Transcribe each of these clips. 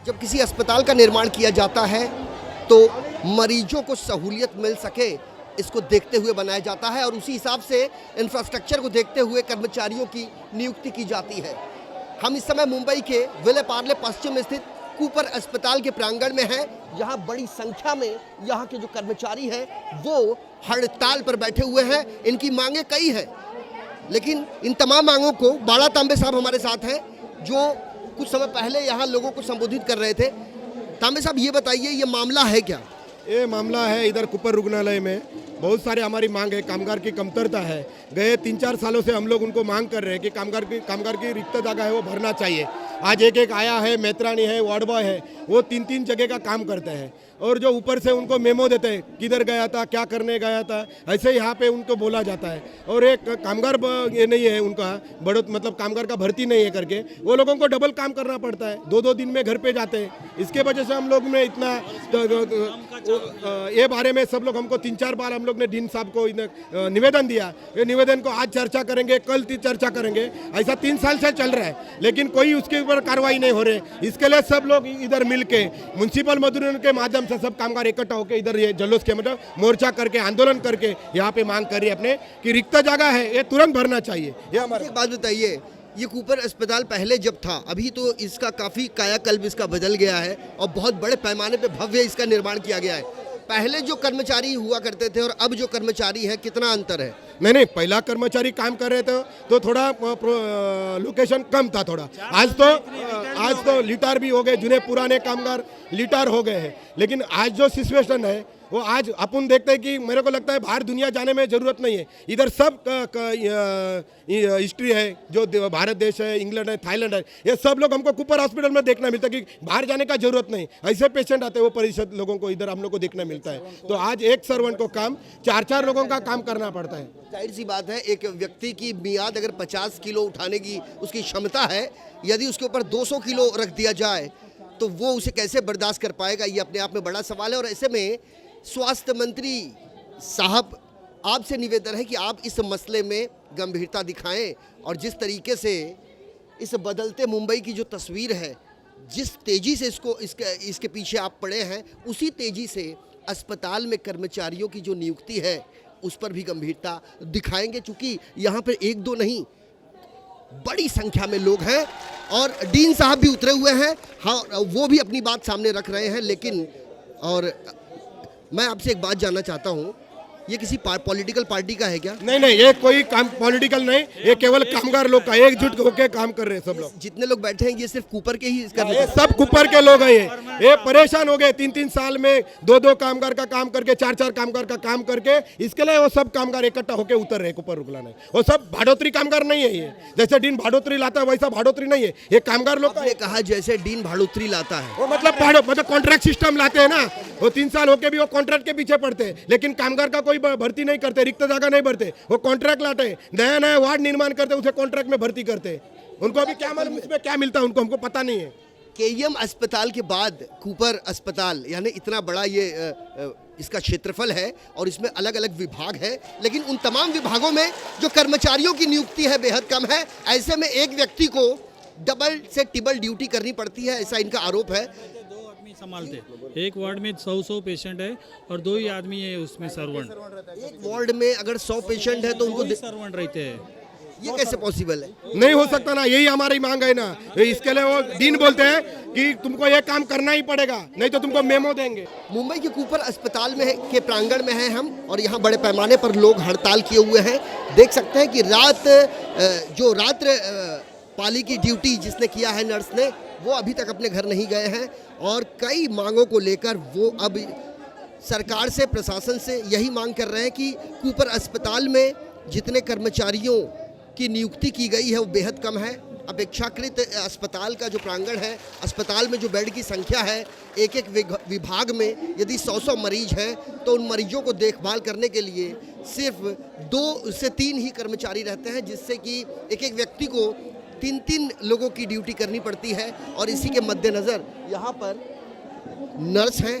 जब किसी अस्पताल का निर्माण किया जाता है तो मरीजों को सहूलियत मिल सके इसको देखते हुए बनाया जाता है और उसी हिसाब से इंफ्रास्ट्रक्चर को देखते हुए कर्मचारियों की नियुक्ति की जाती है। हम इस समय मुंबई के विले पार्ले पश्चिम स्थित कूपर अस्पताल के प्रांगण में हैं। यहाँ बड़ी संख्या में यहाँ के जो कर्मचारी हैं वो हड़ताल पर बैठे हुए हैं। इनकी मांगे कई हैं, लेकिन इन तमाम मांगों को बाला तांबे साहब हमारे साथ हैं जो कुछ समय पहले यहाँ लोगों को संबोधित कर रहे थे। तांबे साहब, ये बताइए, ये मामला है क्या? ये मामला है इधर कूपर रुग्णालय में बहुत सारे हमारी मांग है। कामगार की कमतरता है। गए 3-4 सालों से हम लोग उनको मांग कर रहे हैं कि कामगार की रिक्त जगह है वो भरना चाहिए। आज एक आया है, मेत्रानी है, वार्ड बॉय है, वो 3-3 जगह का काम करते हैं और जो ऊपर से उनको मेमो देते हैं किधर गया था, क्या करने गया था, ऐसे यहाँ पे उनको बोला जाता है। और एक कामगार ये नहीं है उनका मतलब कामगार का भर्ती नहीं है करके वो लोगों को डबल काम करना पड़ता है। 2-2 दिन में घर पे जाते हैं। इसके वजह से हम लोग में इतना ये बारे में सब लोग हमको 3-4 बार हम लोग ने डीन साहब को निवेदन दिया। ये निवेदन को आज चर्चा करेंगे, कल चर्चा करेंगे, ऐसा 3 साल से चल रहा है, लेकिन कोई उसके ऊपर कार्रवाई नहीं हो रही। इसके लिए सब लोग इधर मिल के म्युनिसिपल मजदूरों के माध्यम से सब कामगार इकट्ठा होकर इधर ये जुलूस के मतलब मोर्चा करके आंदोलन करके यहाँ पे मांग कर रही है अपने कि रिक्त जगह है ये तुरंत भरना चाहिए। ये हमारी एक बात बताइए, ये कूपर अस्पताल पहले जब था, अभी तो इसका काफ़ी कायाकल्प इसका बदल गया है और बहुत बड़े पैमाने पे भव्य इसका निर्माण किया गया है। पहले जो कर्मचारी हुआ करते थे और अब जो कर्मचारी है, कितना अंतर है? नहीं, पहला कर्मचारी काम कर रहे थे तो थोड़ा लोकेशन कम था थोड़ा। आज तो लिटार भी हो गए, जुने पुराने कामगार लिटार हो गए हैं। लेकिन आज जो सिचुएशन है वो आज अपन देखते हैं कि मेरे को लगता है बाहर दुनिया जाने में ज़रूरत नहीं है। इधर सब हिस्ट्री है, जो भारत देश है, इंग्लैंड है, थाईलैंड है, ये सब लोग हमको कूपर हॉस्पिटल में देखना मिलता है कि बाहर जाने का जरूरत नहीं। ऐसे पेशेंट आते हैं वो परिषद लोगों को इधर हम लोग को देखना मिलता है। तो आज एक सर्वेंट को काम 4-4 लोगों का काम करना पड़ता है। जाहिर सी बात है, एक व्यक्ति की मियाद अगर 50 किलो उठाने की उसकी क्षमता है, यदि उसके ऊपर 200 किलो रख दिया जाए तो वो उसे कैसे बर्दाश्त कर पाएगा, ये अपने आप में बड़ा सवाल है। और ऐसे में स्वास्थ्य मंत्री साहब, आपसे निवेदन है कि आप इस मसले में गंभीरता दिखाएं और जिस तरीके से इस बदलते मुंबई की जो तस्वीर है, जिस तेज़ी से इसके पीछे आप पड़े हैं, उसी तेज़ी से अस्पताल में कर्मचारियों की जो नियुक्ति है उस पर भी गंभीरता दिखाएंगे, चूँकि यहाँ पर 1-2 नहीं, बड़ी संख्या में लोग हैं। और डीन साहब भी उतरे हुए हैं, हाँ, वो भी अपनी बात सामने रख रहे हैं। लेकिन और मैं आपसे एक बात जानना चाहता हूँ, ये किसी पॉलिटिकल पार्टी का है क्या? नहीं, ये कोई काम पॉलिटिकल नहीं, ये केवल कामगार लोग का एकजुट होकर काम कर रहे हैं सब लोग। जितने लोग बैठे हैं ये सिर्फ कूपर के ही ये सब कूपर के लोग हैं। ये परेशान हो गए 3-3 साल में 2-2 कामगार का काम करके, 4-4 कामगार का काम करके। इसके लिए वो सब कामगार इकट्ठा होकर उतर रहे कूपर रुग्णालय। वो सब भाड़ोत्री कामगार नहीं है। ये जैसे डीन भाड़ोत्री लाता है वैसा भाड़ोत्री नहीं है, ये कामगार लोग ने कहा जैसे डीन भाड़ोत्री लाता है, वो मतलब कॉन्ट्रैक्ट सिस्टम लाते हैं ना। वो 3 साल होके भी वो कॉन्ट्रैक्ट के पीछे पड़ते हैं, लेकिन कामगार का कोई भर्ती नहीं करते, रिक्त जगह नहीं भरते। वो कॉन्ट्रैक्ट लाते हैं, नया वार्ड निर्माण करते, उसे कॉन्ट्रैक्ट में भर्ती करते हैं। उनको अभी क्या मालूम इसमें क्या मिलता है, उनको हमको पता नहीं है। केईएम अस्पताल के बाद कूपर अस्पताल, यानी इतना बड़ा ये इसका क्षेत्रफल है और इसमें अलग अलग विभाग है, लेकिन उन तमाम विभागों में जो कर्मचारियों की नियुक्ति है बेहद कम है। ऐसे में एक व्यक्ति को डबल से ट्रिपल ड्यूटी करनी पड़ती है, ऐसा इनका आरोप है। संभालते, एक वार्ड में 100 पेशेंट है और 2 ही आदमी है उसमें सर्वेंट। एक वार्ड में अगर 100 पेशेंट है तो उनको सर्वेंट रहते हैं। ये कैसे पॉसिबल है? नहीं हो सकता ना, यही हमारी मांग है ना। इसके लिए वो डीन बोलते हैं कि तुमको ये काम करना ही पड़ेगा, नहीं तो तुमको मेमो देंगे। मुंबई के कूपर अस्पताल में के प्रांगण में हैं हम और यहाँ बड़े पैमाने पर लोग हड़ताल किए हुए हैं। देख सकते हैं कि रात्र पाली की ड्यूटी जिसने किया है नर्स ने, वो अभी तक अपने घर नहीं गए हैं और कई मांगों को लेकर वो अब सरकार से, प्रशासन से यही मांग कर रहे हैं कि कूपर अस्पताल में जितने कर्मचारियों की नियुक्ति की गई है वो बेहद कम है। अपेक्षाकृत अस्पताल का जो प्रांगण है, अस्पताल में जो बेड की संख्या है, एक विभाग में यदि 100 मरीज हैं तो उन मरीजों को देखभाल करने के लिए सिर्फ 2 से 3 ही कर्मचारी रहते हैं, जिससे कि एक व्यक्ति को 3-3 लोगों की ड्यूटी करनी पड़ती है। और इसी के मद्देनज़र यहाँ पर नर्स हैं,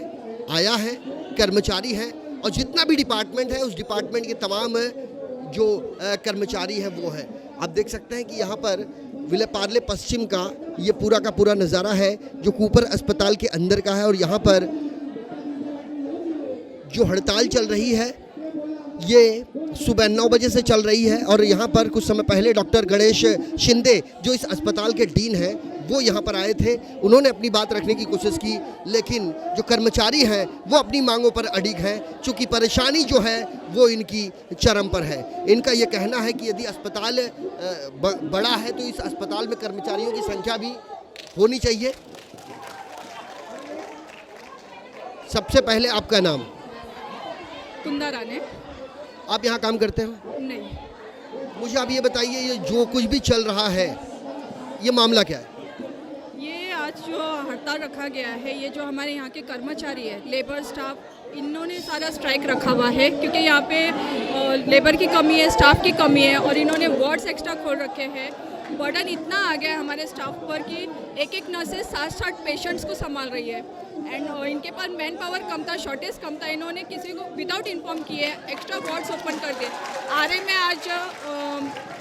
आया है, कर्मचारी हैं और जितना भी डिपार्टमेंट है उस डिपार्टमेंट के तमाम जो कर्मचारी हैं वो है। आप देख सकते हैं कि यहाँ पर विले पार्ले पश्चिम का ये पूरा का पूरा नज़ारा है जो कूपर अस्पताल के अंदर का है। और यहाँ पर जो हड़ताल चल रही है ये सुबह 9 बजे से चल रही है। और यहाँ पर कुछ समय पहले डॉक्टर गणेश शिंदे जो इस अस्पताल के डीन हैं वो यहाँ पर आए थे। उन्होंने अपनी बात रखने की कोशिश की, लेकिन जो कर्मचारी हैं वो अपनी मांगों पर अडिग हैं, चूँकि परेशानी जो है वो इनकी चरम पर है। इनका ये कहना है कि यदि अस्पताल बड़ा है तो इस अस्पताल में कर्मचारियों की संख्या भी होनी चाहिए। सबसे पहले आपका नाम? कुंदा राणे। आप यहाँ काम करते हो? नहीं, मुझे आप ये बताइए, ये जो कुछ भी चल रहा है ये मामला क्या है? ये आज जो हड़ताल रखा गया है, ये जो हमारे यहाँ के कर्मचारी है, लेबर स्टाफ, इन्होंने सारा स्ट्राइक रखा हुआ है क्योंकि यहाँ पे लेबर की कमी है, स्टाफ की कमी है और इन्होंने वार्ड्स एक्स्ट्रा खोल रखे हैं। बर्डन इतना आ गया है हमारे स्टाफ पर कि एक नर्सेस 60 पेशेंट्स को संभाल रही है एंड इनके पास मैन पावर कम था, शॉर्टेज कम था। इन्होंने किसी को विदाउट इन्फॉर्म किए एक्स्ट्रा वार्ड्स ओपन कर दिए। आरए में आज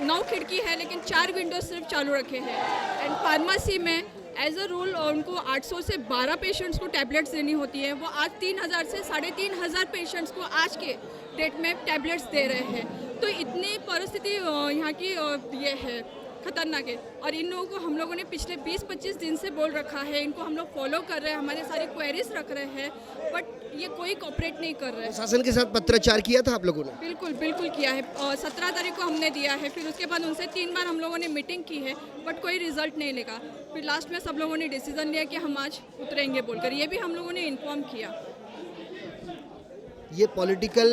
9 खिड़की है लेकिन 4 विंडो सिर्फ चालू रखे हैं। एंड फार्मेसी में एज अ रूल उनको 800 से 12 पेशेंट्स को टैबलेट्स देनी होती है, वो आज 3000 से 3500 पेशेंट्स को आज के डेट में टैबलेट्स दे रहे हैं। तो इतनी परिस्थिति यहाँ की ये है खतरनाक है। और इन लोगों को हम लोगों ने पिछले 20-25 दिन से बोल रखा है, इनको हम लोग फॉलो कर रहे हैं, हमारे सारी क्वेरीज रख रहे हैं, बट ये कोई कोऑपरेट नहीं कर रहे हैं। शासन के साथ पत्राचार किया था आप लोगों ने? बिल्कुल किया है। 17 तारीख को हमने दिया है, फिर उसके बाद उनसे 3 बार हम लोगों ने मीटिंग की है बट कोई रिजल्ट नहीं लेगा। फिर लास्ट में सब लोगों ने डिसीजन लिया कि हम आज उतरेंगे बोलकर, ये भी हम लोगों ने इन्फॉर्म किया। ये पॉलिटिकल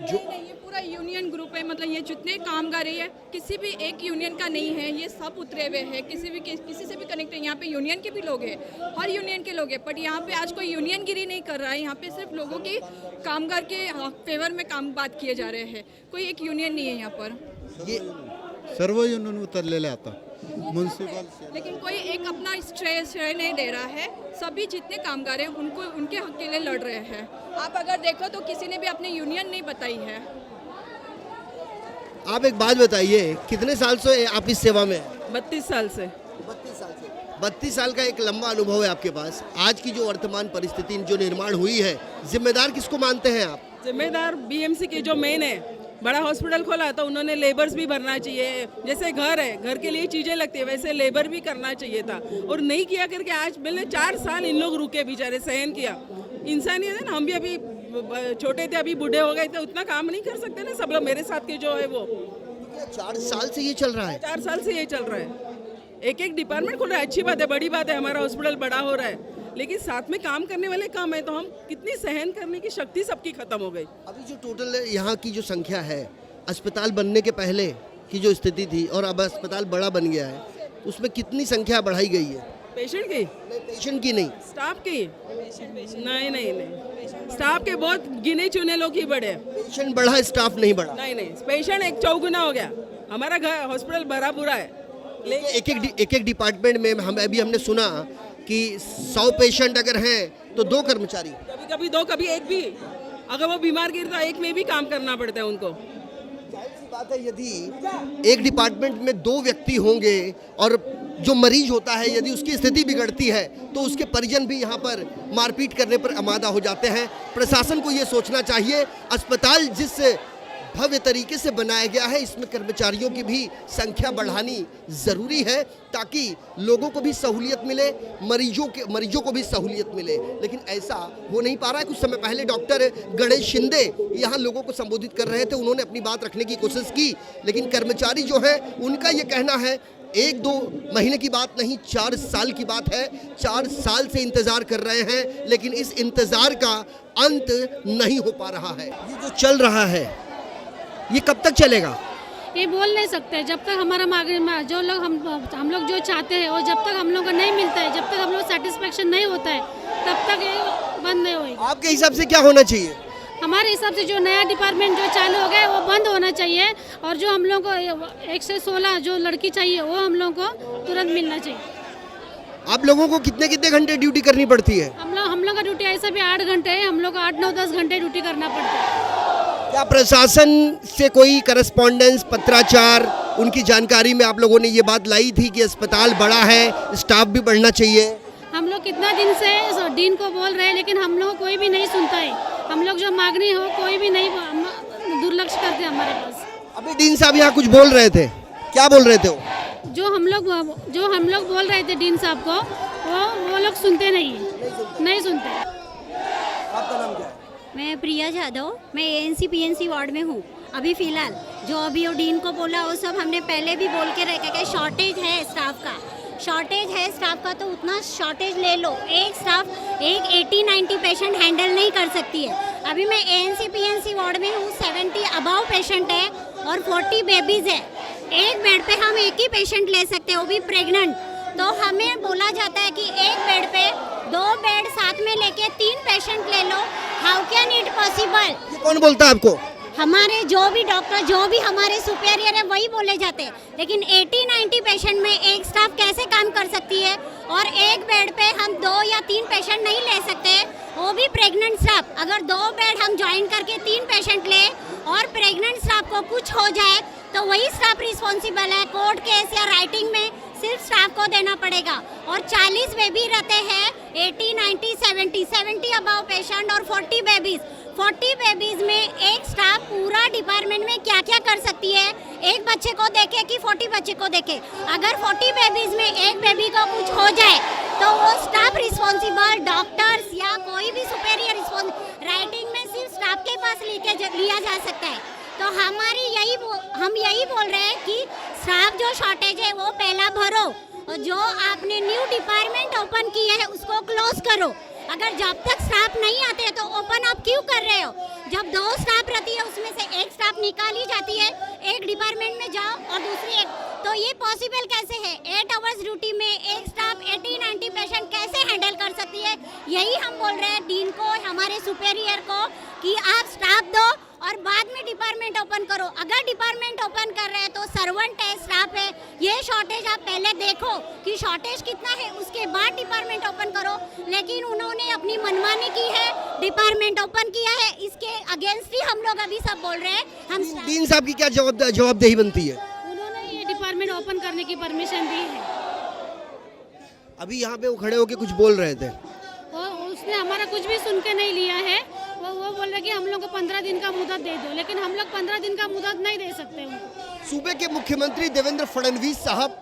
जो नहीं, ये पूरा यूनियन ग्रुप है, मतलब ये जितने कामगार है किसी भी एक यूनियन का नहीं है, ये सब उतरे हुए हैं, किसी से भी कनेक्ट है। यहाँ पे यूनियन के भी लोग हैं, हर यूनियन के लोग हैं, बट यहाँ पे आज कोई यूनियन गिरी नहीं कर रहा है। यहाँ पे सिर्फ लोगों की कामगार के फेवर में बात किए जा रहे हैं, कोई एक यूनियन नहीं है यहाँ पर। ये सर्व युनियन उतरलेले आता म्युन्सिपल, लेकिन कोई एक अपना श्रेय नहीं दे रहा है। सभी जितने कामगार हैं उनको उनके हक के लिए लड़ रहे हैं। आप अगर देखो तो किसी ने भी अपनी यूनियन नहीं बताई है। आप एक बात बताइए, कितने साल से आप इस सेवा में? 32 साल से। 32 साल से। 32 साल का एक लंबा अनुभव है आपके पास। आज की जो वर्तमान परिस्थिति जो निर्माण हुई है, जिम्मेदार किसको मानते हैं आप? जिम्मेदार बीएमसी के जो मेन है, बड़ा हॉस्पिटल खोला तो उन्होंने लेबर्स भी भरना चाहिए। जैसे घर है, घर के लिए चीज़ें लगती है, वैसे लेबर भी करना चाहिए था और नहीं किया करके आज मैंने 4 साल इन लोग रुके, बेचारे सहन किया। इंसानियत है ना, हम भी अभी छोटे थे, अभी बूढ़े हो गए थे, उतना काम नहीं कर सकते ना सब लोग। मेरे साथ के जो है वो 4 साल से ये चल रहा है? 4 साल से ये चल रहा है। एक डिपार्टमेंट खोल रहा है, अच्छी बात है, बड़ी बात है, हमारा हॉस्पिटल बड़ा हो रहा है, लेकिन साथ में काम करने वाले कम है तो हम कितनी सहन करने की शक्ति सबकी खत्म हो गई। अभी जो टोटल यहाँ की जो संख्या है, अस्पताल बनने के पहले की जो स्थिति थी और अब अस्पताल बड़ा बन गया है, उसमें कितनी संख्या बढ़ाई गई है? पेशेंट की? पेशेंट की नहीं, स्टाफ की? नहीं, स्टाफ के बहुत गिने चुने लोग ही बढ़े। पेशेंट बढ़ा, स्टाफ नहीं बढ़ा। नहीं, पेशेंट 1 चौगुना हो गया। हमारा घर हॉस्पिटल भरा पूरा है। एक डिपार्टमेंट में हमने सुना कि 100 पेशेंट अगर हैं तो 2 कर्मचारी, कभी 2, कभी 1 भी। अगर वो बीमार गिरता है 1 में भी काम करना पड़ता है उनको। जाहिर सी बात है, यदि एक डिपार्टमेंट में 2 व्यक्ति होंगे और जो मरीज होता है यदि उसकी स्थिति बिगड़ती है तो उसके परिजन भी यहाँ पर मारपीट करने पर आमादा हो जाते हैं। प्रशासन को ये सोचना चाहिए, अस्पताल जिस भव्य तरीके से बनाया गया है इसमें कर्मचारियों की भी संख्या बढ़ानी ज़रूरी है ताकि लोगों को भी सहूलियत मिले, मरीजों को भी सहूलियत मिले, लेकिन ऐसा हो नहीं पा रहा है। कुछ समय पहले डॉक्टर गणेश शिंदे यहाँ लोगों को संबोधित कर रहे थे, उन्होंने अपनी बात रखने की कोशिश की, लेकिन कर्मचारी जो है उनका ये कहना है 1-2 महीने की बात नहीं, 4 साल की बात है। 4 साल से इंतज़ार कर रहे हैं लेकिन इस इंतज़ार का अंत नहीं हो पा रहा है। ये जो चल रहा है ये कब तक चलेगा? ये बोल नहीं सकते। जब तक हमारा जो लोग हम लोग जो चाहते हैं और जब तक हम लोग को नहीं मिलता है, जब तक हम लोग सेटिस्फेक्शन नहीं होता है, तब तक ये बंद नहीं होगी। आपके हिसाब से क्या होना चाहिए? हमारे हिसाब से जो नया डिपार्टमेंट जो चालू हो गया है वो बंद होना चाहिए और जो हम लोग को 1 से 16 जो लड़की चाहिए वो हम लोग को तुरंत मिलना चाहिए। आप लोगों को कितने घंटे ड्यूटी करनी पड़ती है? हम लोग का ड्यूटी ऐसा भी 8 घंटे है, हम लोग को 8, 9, 10 घंटे ड्यूटी करना पड़ता है। क्या प्रशासन से कोई करस्पॉन्डेंस, पत्राचार उनकी जानकारी में आप लोगों ने ये बात लाई थी कि अस्पताल बड़ा है, स्टाफ भी बढ़ना चाहिए। हम लोग कितना दिन से डीन को बोल रहे हैं, लेकिन हम लोग कोई भी नहीं सुनता है। हम लोग जो मांगनी हो कोई भी नहीं, दुर्लक्ष्य करते हमारे पास। अभी डीन साहब यहाँ कुछ बोल रहे थे, क्या बोल रहे थे वो? जो हम लोग बोल रहे थे डीन साहब को, वो लोग सुनते नहीं सुनते। आपका नाम क्या है? मैं प्रिया जाधव, मैं एएनसी पीएनसी वार्ड में हूँ। अभी फिलहाल जो अभी वो डीन को बोला वो सब हमने पहले भी बोल के रखा कि शॉर्टेज है स्टाफ का, शॉर्टेज है स्टाफ का, तो उतना शॉर्टेज ले लो। एक स्टाफ एक 80-90 पेशेंट हैंडल नहीं कर सकती है। अभी मैं एएनसी पीएनसी वार्ड में हूँ, 70 अबाव पेशेंट है और 40 बेबीज है। एक बेड पे हम एक ही पेशेंट ले सकते हैं, वो भी प्रेग्नेंट। तो हमें बोला जाता है कि एक बेड पे 2 बेड साथ में लेके 3 पेशेंट ले लो। How can it possible? ये कौन बोलता है आपको? हमारे जो भी डॉक्टर, जो भी हमारे सुपेरियर है वही बोले जाते हैं। लेकिन 80-90 पेशेंट में एक स्टाफ कैसे काम कर सकती है? और एक बेड पे हम 2 या 3 पेशेंट नहीं ले सकते, वो भी प्रेग्नेंट स्टाफ। अगर 2 बेड हम ज्वाइन करके 3 पेशेंट ले और प्रेग्नेंट स्टाफ को कुछ हो जाए तो वही स्टाफ रिस्पॉन्सिबल है। कोर्ट केस या राइटिंग में सिर्फ स्टाफ को देना पड़ेगा। और 40 बेबी रहते हैं, 80-90 70 अबाव पेशेंट और 40 बेबीज। 40 बेबीज में एक स्टाफ पूरा डिपार्टमेंट में क्या क्या कर सकती है? एक बच्चे को देखे कि 40 बच्चे को देखे? अगर 40 बेबीज में एक बेबी को कुछ हो जाए तो वो स्टाफ रिस्पॉन्सिबल, डॉक्टर्स या कोई भी सुपेरियर रिस्पॉन्सिबल, राइटिंग में सिर्फ स्टाफ के पास लिया जा सकता है। तो हम यही बोल रहे हैं कि स्टाफ जो शॉर्टेज है वो पहला भरो, और जो आपने न्यू डिपार्टमेंट ओपन किया है उसको क्लोज करो। अगर जब तक स्टाफ नहीं आते तो ओपन आप क्यों कर रहे हो? जब 2 स्टाफ रहती है उसमें से एक स्टाफ निकाली जाती है, एक डिपार्टमेंट में जाओ और दूसरी एक, तो ये पॉसिबल कैसे है? 8 आवर्स ड्यूटी में एक स्टाफ 80-90 पेशेंट कैसे हैंडल कर सकती है? यही हम बोल रहे हैं डीन को, हमारे सुपेरियर को, कि आप स्टाफ दो और बाद में डिपार्टमेंट ओपन करो। अगर डिपार्टमेंट ओपन कर रहे हैं तो सर्वेंट है, स्टाफ है, ये शॉर्टेज आप पहले देखो कि शॉर्टेज कितना है, उसके बाद डिपार्टमेंट ओपन करो। लेकिन उन्होंने अपनी मनमानी की है, डिपार्टमेंट ओपन किया है, इसके अगेंस्ट ही हम लोग अभी सब बोल रहे हैं। हम डीन साहब की क्या जवाबदेही बनती है? उन्होंने ये डिपार्टमेंट ओपन करने की परमिशन दी है। अभी यहाँ पे वो खड़े होके कुछ बोल रहे थे, और उसने हमारा कुछ भी सुन के नहीं लिया है। वो बोल रहे कि हम लोग को 15 दिन का मुदत दे दो, लेकिन हम लोग 15 दिन का मुदत नहीं दे सकते उनको। सूबे के मुख्यमंत्री देवेंद्र फडणवीस साहब,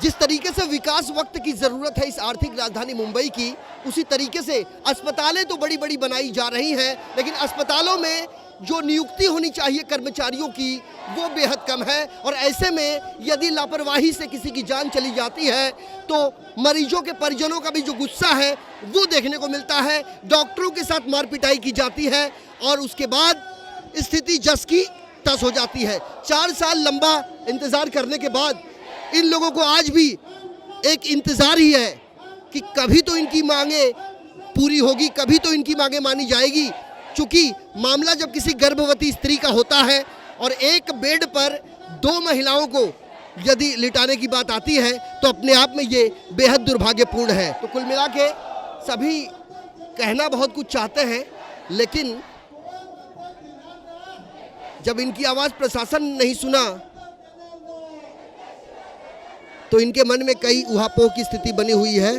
जिस तरीके से विकास वक्त की जरूरत है इस आर्थिक राजधानी मुंबई की, उसी तरीके से अस्पतालें तो बड़ी बड़ी बनाई जा रही हैं, लेकिन अस्पतालों में जो नियुक्ति होनी चाहिए कर्मचारियों की वो बेहद कम है। और ऐसे में यदि लापरवाही से किसी की जान चली जाती है तो मरीजों के परिजनों का भी जो गुस्सा है वो देखने को मिलता है। डॉक्टरों के साथ मारपिटाई की जाती है और उसके बाद स्थिति जस की तस हो जाती है। 4 साल लंबा इंतज़ार करने के बाद इन लोगों को आज भी एक इंतज़ार ही है कि कभी तो इनकी मांगे पूरी होगी, कभी तो इनकी मांगे मानी जाएगी। चूँकि मामला जब किसी गर्भवती स्त्री का होता है और एक बेड पर 2 महिलाओं को यदि लिटाने की बात आती है तो अपने आप में ये बेहद दुर्भाग्यपूर्ण है। तो कुल मिला के सभी कहना बहुत कुछ चाहते हैं, लेकिन जब इनकी आवाज़ प्रशासन नहीं सुना तो इनके मन में कई उहापोह की स्थिति बनी हुई है।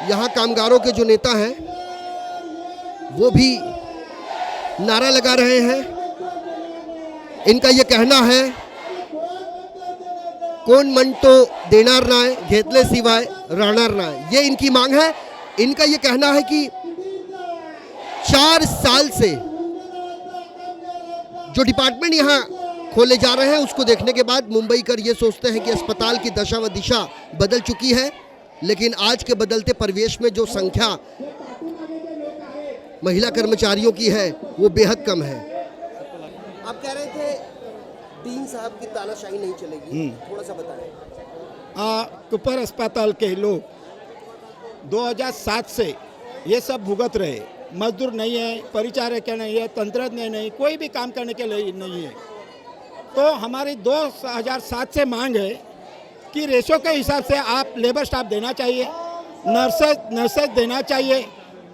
यहाँ कामगारों के जो नेता हैं वो भी नारा लगा रहे हैं। इनका ये कहना है, कोण म्हणतो देणार नाही घेतले शिवाय राहणार नाही, ये इनकी मांग है। इनका ये कहना है कि 4 साल से जो डिपार्टमेंट यहाँ खोले जा रहे हैं उसको देखने के बाद मुंबई कर ये सोचते हैं कि अस्पताल की दशा व दिशा बदल चुकी है, लेकिन आज के बदलते परिवेश में जो संख्या महिला कर्मचारियों की है वो बेहद कम है। आप कह रहे थे डीन साहब की तानाशाही नहीं चलेगी, थोड़ा सा बताएं। कुपर अस्पताल के लोग 2007 से ये सब भुगत रहे। मजदूर नहीं है, परिचारक नहीं है, तंत्रज्ञ नहीं, कोई भी काम करने के लिए नहीं है। तो हमारी 2007 से मांग है कि रेशो के हिसाब से आप लेबर स्टाफ देना चाहिए, नर्सेज देना चाहिए,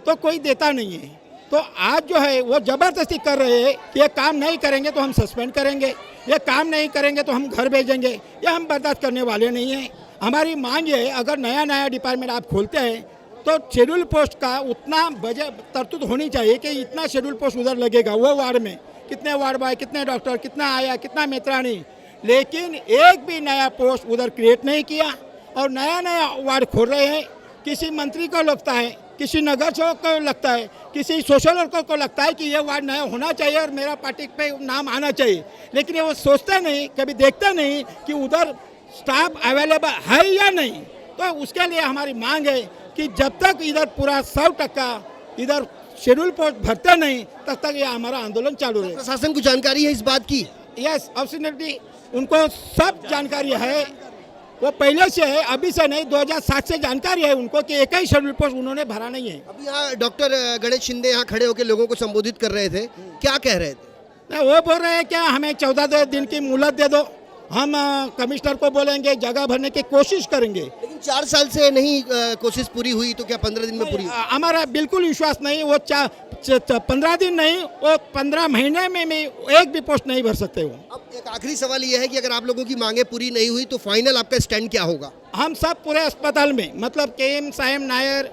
तो कोई देता नहीं है। तो आज जो है वो ज़बरदस्ती कर रहे हैं कि ये काम नहीं करेंगे तो हम सस्पेंड करेंगे, ये काम नहीं करेंगे तो हम घर भेजेंगे। ये हम बर्दाश्त करने वाले नहीं हैं। हमारी मांग ये है, अगर नया नया डिपार्टमेंट आप खोलते हैं तो शेड्यूल पोस्ट का उतना बजट तरतूद होनी चाहिए कि इतना शेड्यूल पोस्ट उधर लगेगा, वो वार्ड में कितने वार्ड बॉय, कितने डॉक्टर, कितना आया, कितना मेत्रानी, लेकिन एक भी नया पोस्ट उधर क्रिएट नहीं किया और नया नया वार्ड खोल रहे हैं। किसी मंत्री को लगता है, किसी नगर सेवक को लगता है, किसी सोशल वर्कर को लगता है कि ये वार्ड नया होना चाहिए और मेरा पार्टी पे नाम आना चाहिए, लेकिन ये वो सोचते नहीं, कभी देखते नहीं कि उधर स्टाफ अवेलेबल है या नहीं। तो उसके लिए हमारी मांग है कि जब तक इधर पूरा 100% इधर शेड्यूल पोस्ट भरते नहीं तब तक ये हमारा आंदोलन चालू रहेगा। प्रशासन को जानकारी है इस बात की? यस, एब्सोल्युटली उनको सब जानकारी है, वो पहले से है, अभी से नहीं, 2007 से जानकारी है उनको कि एक ही शेड्यूल पोस्ट उन्होंने भरा नहीं है। अभी यहाँ डॉक्टर गणेश शिंदे यहाँ खड़े होकर लोगों को संबोधित कर रहे थे, क्या कह रहे थे? नहीं, वो बोल रहे हैं क्या हमें 14 दिन की मोहलत दे दो, हम कमिश्नर को बोलेंगे, जगह भरने की कोशिश करेंगे। लेकिन 4 साल से नहीं कोशिश पूरी हुई तो क्या 15 दिन में पूरी? हमारा बिल्कुल विश्वास नहीं, वो 15 दिन नहीं, वो 15 महीने में एक भी पोस्ट नहीं भर सकते वो। अब एक आखिरी सवाल ये है कि अगर आप लोगों की मांगे पूरी नहीं हुई तो फाइनल आपका स्टैंड क्या होगा? हम सब पूरे अस्पताल में, मतलब KM साहेब नायर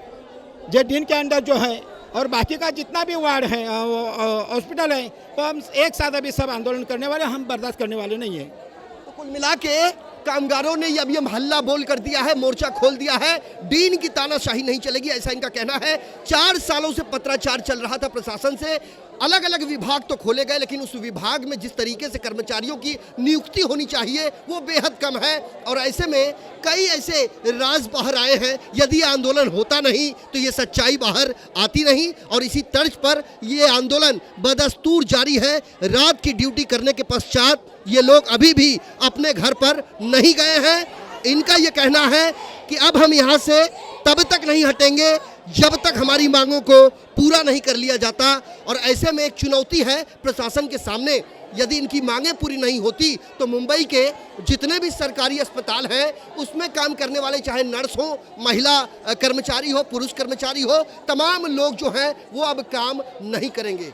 जेडीन के अंदर जो है और बाकी का जितना भी वार्ड है, हॉस्पिटल है, तो हम एक साथ अभी सब आंदोलन करने वाले, हम बर्दाश्त करने वाले नहीं है। तो कुल मिला के कामगारों ने अब ये हल्ला बोल कर दिया है, मोर्चा खोल दिया है, डीन की तानाशाही नहीं चलेगी, ऐसा इनका कहना है। 4 सालों से पत्राचार चल रहा था प्रशासन से, अलग अलग विभाग तो खोले गए लेकिन उस विभाग में जिस तरीके से कर्मचारियों की नियुक्ति होनी चाहिए वो बेहद कम है और ऐसे में कई ऐसे राज बाहर आए हैं। यदि आंदोलन होता नहीं तो ये सच्चाई बाहर आती नहीं और इसी तर्ज पर ये आंदोलन बदस्तूर जारी है। रात की ड्यूटी करने के पश्चात ये लोग अभी भी अपने घर पर नहीं गए हैं। इनका ये कहना है कि अब हम यहाँ से तब तक नहीं हटेंगे जब तक हमारी मांगों को पूरा नहीं कर लिया जाता और ऐसे में एक चुनौती है प्रशासन के सामने। यदि इनकी मांगें पूरी नहीं होती तो मुंबई के जितने भी सरकारी अस्पताल हैं उसमें काम करने वाले, चाहे नर्स हो, महिला कर्मचारी हो, पुरुष कर्मचारी हो, तमाम लोग जो हैं वो अब काम नहीं करेंगे।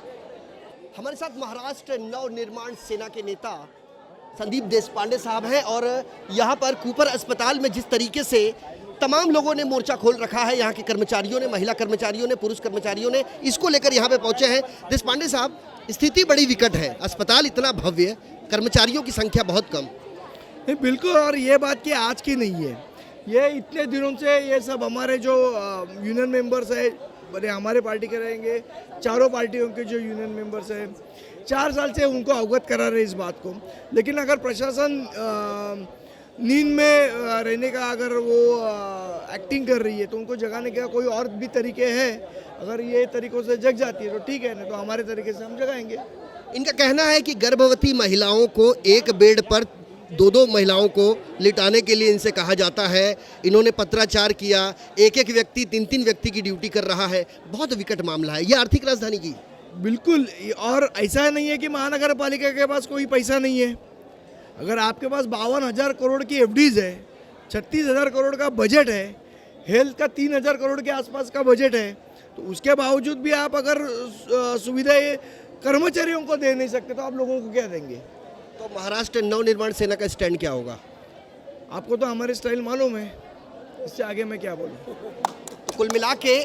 हमारे साथ महाराष्ट्र नव निर्माण सेना के नेता संदीप देशपांडे साहब हैं और यहाँ पर कूपर अस्पताल में जिस तरीके से तमाम लोगों ने मोर्चा खोल रखा है, यहाँ के कर्मचारियों ने, महिला कर्मचारियों ने, पुरुष कर्मचारियों ने, इसको लेकर यहाँ पे पहुँचे हैं। देशपांडे साहब, स्थिति बड़ी विकट है, अस्पताल इतना भव्य, कर्मचारियों की संख्या बहुत कम। बिल्कुल, और ये बात की आज की नहीं है, ये इतने दिनों से ये सब हमारे जो यूनियन मेंबर्स है, बड़े हमारे पार्टी के रहेंगे, चारों पार्टियों के जो यूनियन मेंबर्स हैं, 4 साल से उनको अवगत करा रहे इस बात को। लेकिन अगर प्रशासन नींद में रहने का अगर वो एक्टिंग कर रही है तो उनको जगाने का कोई और भी तरीके हैं। अगर ये तरीक़ों से जग जाती है तो ठीक है, नहीं तो हमारे तरीके से हम जगाएंगे। इनका कहना है कि गर्भवती महिलाओं को एक बेड पर 2-2 महिलाओं को लिटाने के लिए इनसे कहा जाता है। इन्होंने पत्राचार किया, एक व्यक्ति 3-3 व्यक्ति की ड्यूटी कर रहा है। बहुत विकट मामला है ये आर्थिक राजधानी की। बिल्कुल, और ऐसा नहीं है कि महानगर पालिका के पास कोई पैसा नहीं है। अगर आपके पास 52,000 करोड़ की FDs है, 36,000 करोड़ का बजट है, हेल्थ का 3,000 करोड़ के आसपास का बजट है, तो उसके बावजूद भी आप अगर सुविधाएं कर्मचारियों को दे नहीं सकते तो आप लोगों को क्या देंगे? तो महाराष्ट्र नवनिर्माण सेना का स्टैंड क्या होगा? आपको तो हमारे स्टाइल मालूम है, इससे आगे मैं क्या बोलूँ। कुल मिला के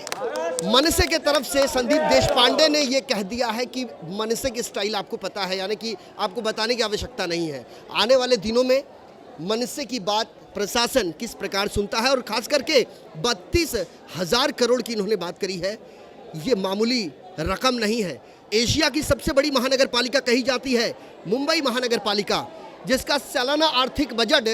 मनसे के तरफ से संदीप देशपांडे ने ये कह दिया है कि मनसे की स्टाइल आपको पता है, यानी कि आपको बताने की आवश्यकता नहीं है। आने वाले दिनों में मनसे की बात प्रशासन किस प्रकार सुनता है और खास करके 32,000 करोड़ की इन्होंने बात करी है, ये मामूली रकम नहीं है। एशिया की सबसे बड़ी महानगर पालिका कही जाती है मुंबई महानगर पालिका, जिसका सालाना आर्थिक बजट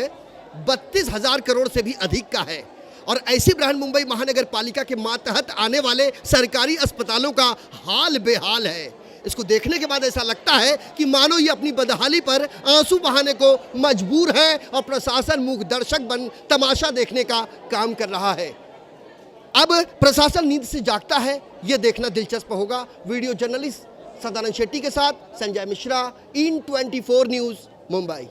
32,000 करोड़ से भी अधिक का है और ऐसी बृहन मुंबई महानगर पालिका के मातहत आने वाले सरकारी अस्पतालों का हाल बेहाल है। इसको देखने के बाद ऐसा लगता है कि मानो ये अपनी बदहाली पर आंसू बहाने को मजबूर है और प्रशासन मूक दर्शक बन तमाशा देखने का काम कर रहा है। अब प्रशासन नींद से जागता है, ये देखना दिलचस्प होगा। वीडियो जर्नलिस्ट सदानंद शेट्टी के साथ संजय मिश्रा, IN24 न्यूज़, मुंबई।